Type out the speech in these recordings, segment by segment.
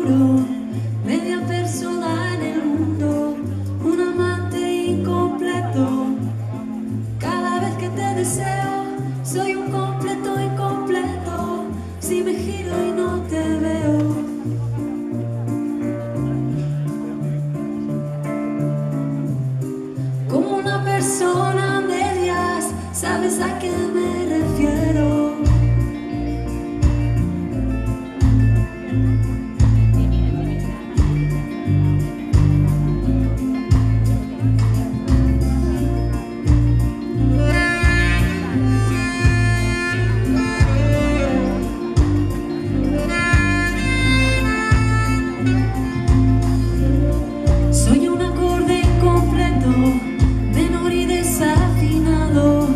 seguro, media persona en el mundo, un amante incompleto. Cada vez que te deseo, soy un completo incompleto. Si me giro y no te veo. Como una persona a medias, ¿sabes a qué me refiero? Soy un acorde incompleto, menor y desafinado,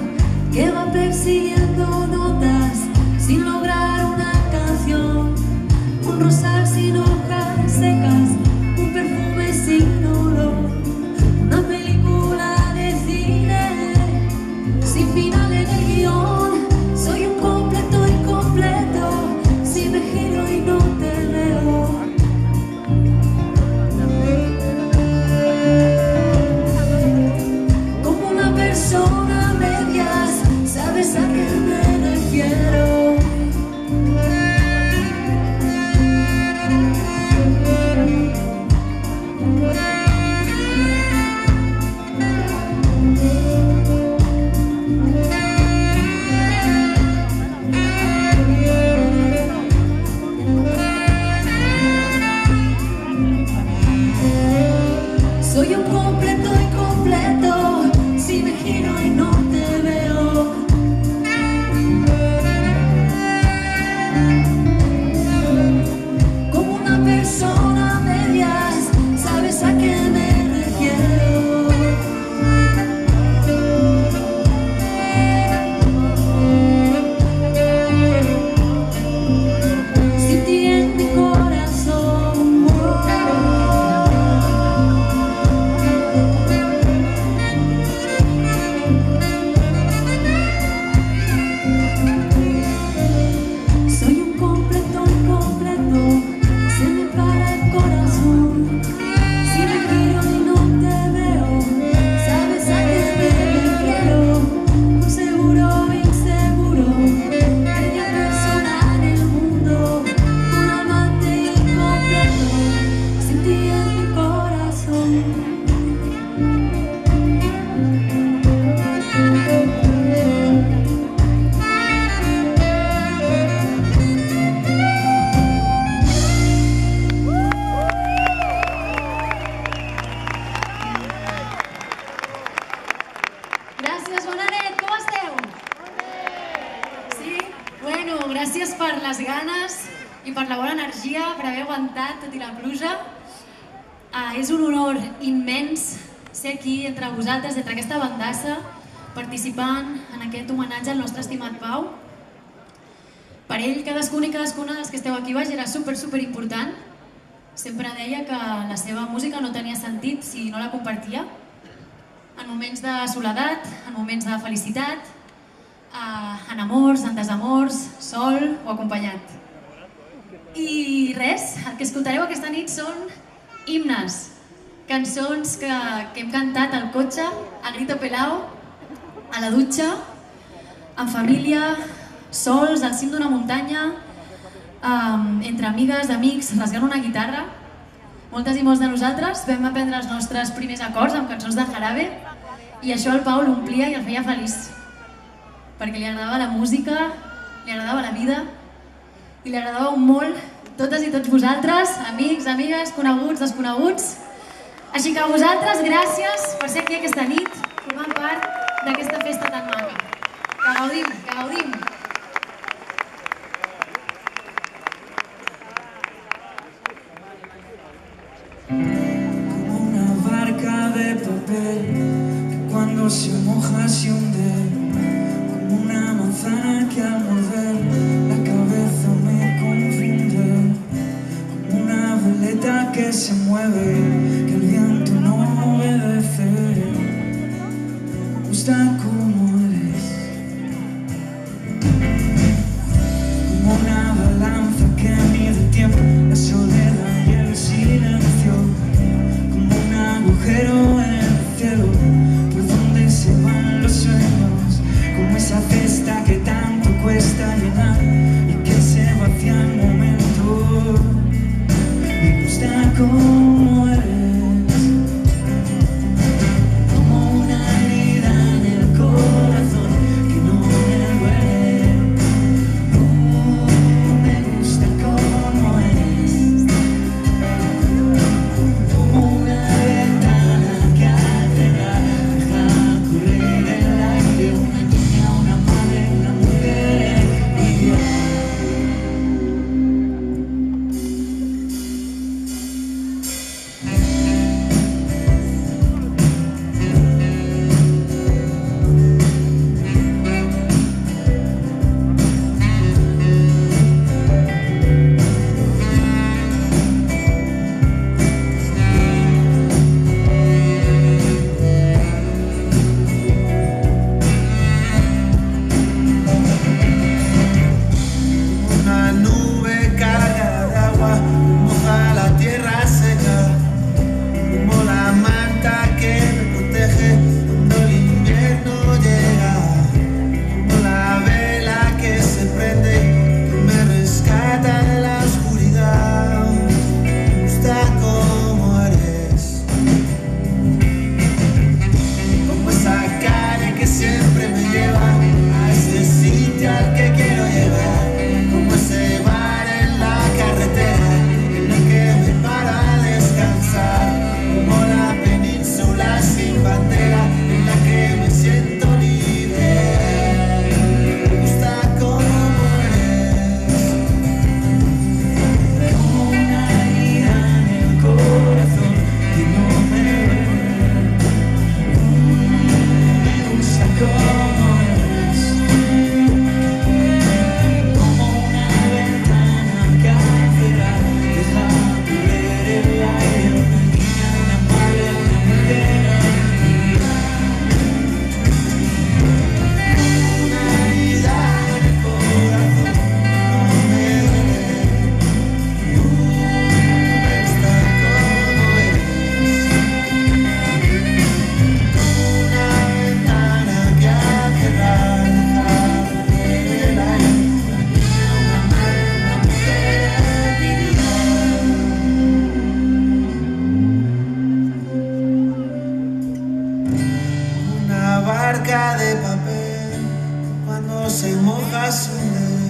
que va persiguiendo notas sin lograr una canción. Un rosal sin hojas secas, un perfume sin olor, una película de cine sin final en el guión. Soy un completo incompleto, si me giro y no te veo. Como una persona a medias, ¿sabes a qué me refiero? Soy un completo incompleto, si me giro y no te veo. Como una persona a medias, ¿sabes a qué me refiero? Sin ti en mi corazón. Soy un completo incompleto, se me para el corazón. Si me giro y no te veo, ¿sabes a qué me refiero? Un seguro inseguro, media persona en el mundo, un amante incompleto, sin ti en mi corazón. Gràcies, bona nit, com esteu? Sí? Bueno, gràcies per les ganes i per la bona energia, per haver aguantat tot i la pluja. És un honor immens ser aquí entre vosaltres, entre aquesta bandassa, participant en aquest homenatge al nostre estimat Pau. Per ell, cadascun i cadascuna dels que esteu aquí baix era super important. Sempre deia que la seva música no tenia sentit si no la compartia. En moments de soledat, en moments de felicitat, en amors, en desamors, sol o acompanyat. I res, el que escoltareu aquesta nit són himnes, cançons que hem cantat al cotxe, a grito pelao, a la dutxa, en família, sols, al cim d'una muntanya, entre amigues, amics, rasgant una guitarra. Moltes i molts de nosaltres vam aprendre els nostres primers acords amb cançons de Jarabe i això el Pau l'omplia i el feia feliç perquè li agradava la música, li agradava la vida i li agradàveu molt totes i tots vosaltres, amics, amigues, coneguts, desconeguts. Així que a vosaltres, gràcies per ser aquí aquesta nit, formant part d'aquesta festa tan maca. Que gaudim, que gaudim! Como una barca de papel que cuando se moja se hunde, como una manzana que al morder la cabeza me confunde, como una veleta que se mueve, que el viento no obedece. Me gusta como eres, como una balanza que mide el tiempo, la soledad. Me gusta como eres, como una herida en el corazón que no me duele. Me gusta como eres, como una ventana que al cerrar deja correr el aire. Una niña, una madre, una mujer y yo. Una nube cargada de agua moja la tierra seca, como la manta que me protege cuando el invierno llega, como la vela que se prende que me rescata de la oscuridad. Me gusta como eres, como esa calle que siempre me lleva a ese sitio al que quiero llegar. Como ese bar en la carretera en el que me para a descansar, como la península sin bandera en la que me siento libre. Me gusta como eres, como una herida en el corazón que no me duele. Me gusta como eres, como una ventana que al cerrar deja correr el aire. Una niña, una madre, una mujer y yo. Una herida en el corazón no me duele. Me gusta como eres, como una ventana que al cerrar deja correr el aire. Una barca de papel cuando se moja se hunde,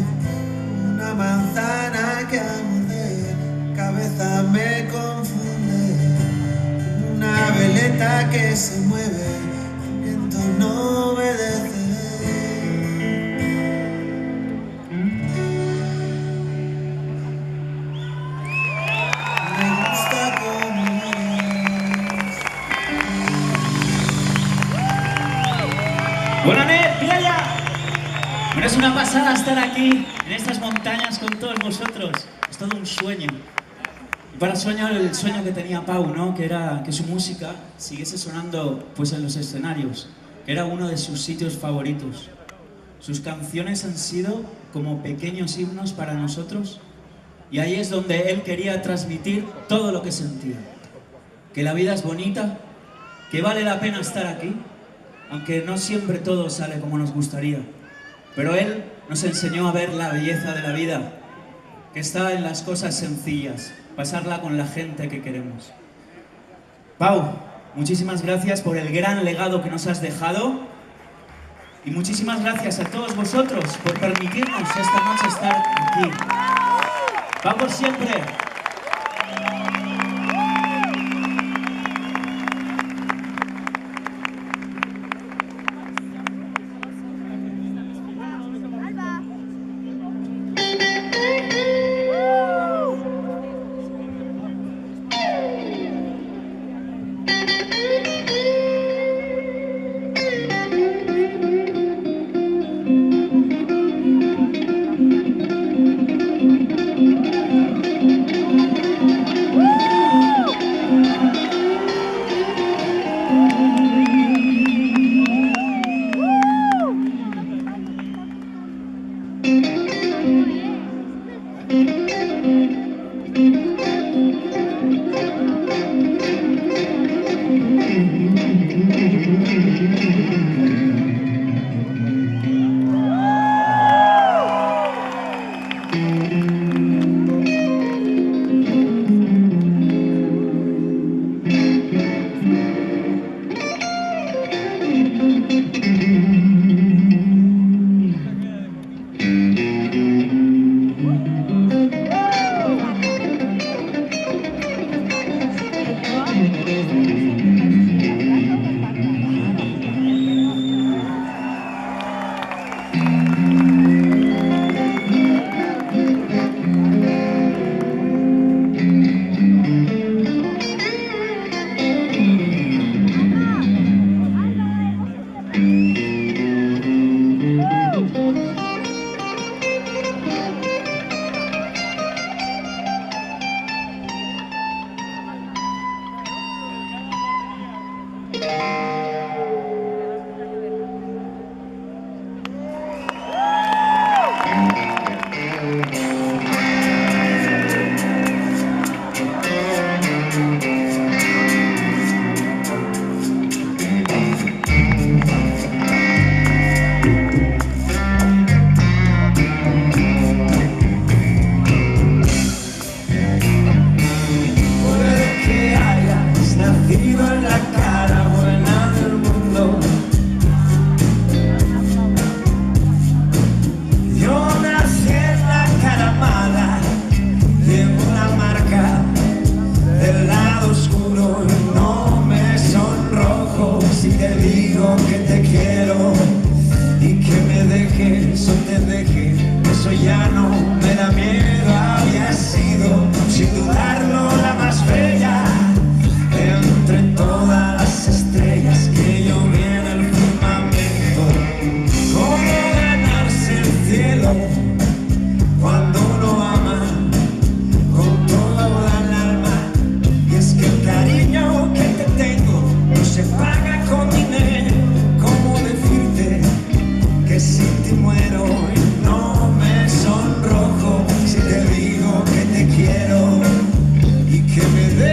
una manzana que al morder cabeza me confunde, una veleta que se mueve, el viento no obedece. Me gusta como eres. Bona nit, Viella! Bueno, es una pasada estar aquí, en estas montañas con todos vosotros. Es todo un sueño. Y para el sueño que tenía Pau, ¿no? Que era que su música siguiese sonando pues en los escenarios, que era uno de sus sitios favoritos. Sus canciones han sido como pequeños himnos para nosotros, y ahí es donde él quería transmitir todo lo que sentía. Que la vida es bonita, que vale la pena estar aquí, aunque no siempre todo sale como nos gustaría. Pero él nos enseñó a ver la belleza de la vida, que está en las cosas sencillas, pasarla con la gente que queremos. Pau, muchísimas gracias por el gran legado que nos has dejado, y muchísimas gracias a todos vosotros por permitirnos esta noche estar aquí. Pau por siempre.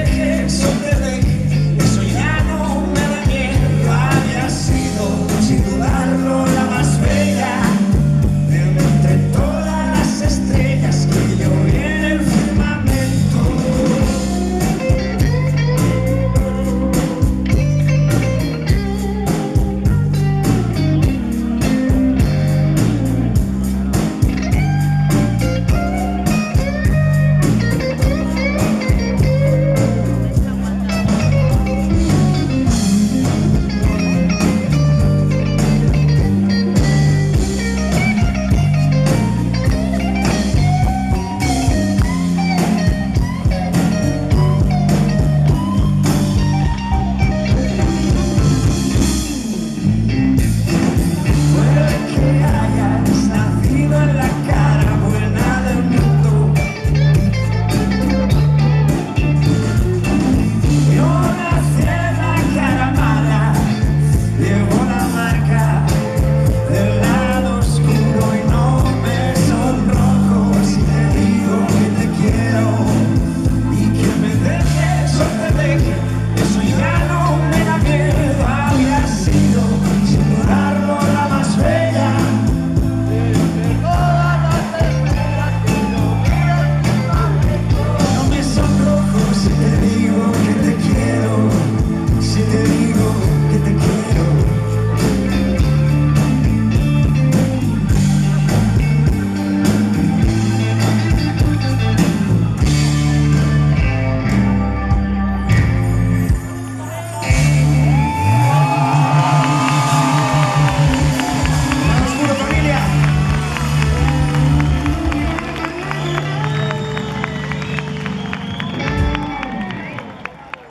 deje, eso te deje, eso ya no me da miedo. Había sido, sin dudarlo, la más bella de entre todas las estrellas que yo vi en el firmamento.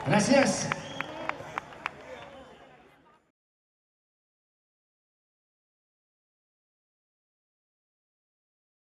Gracias.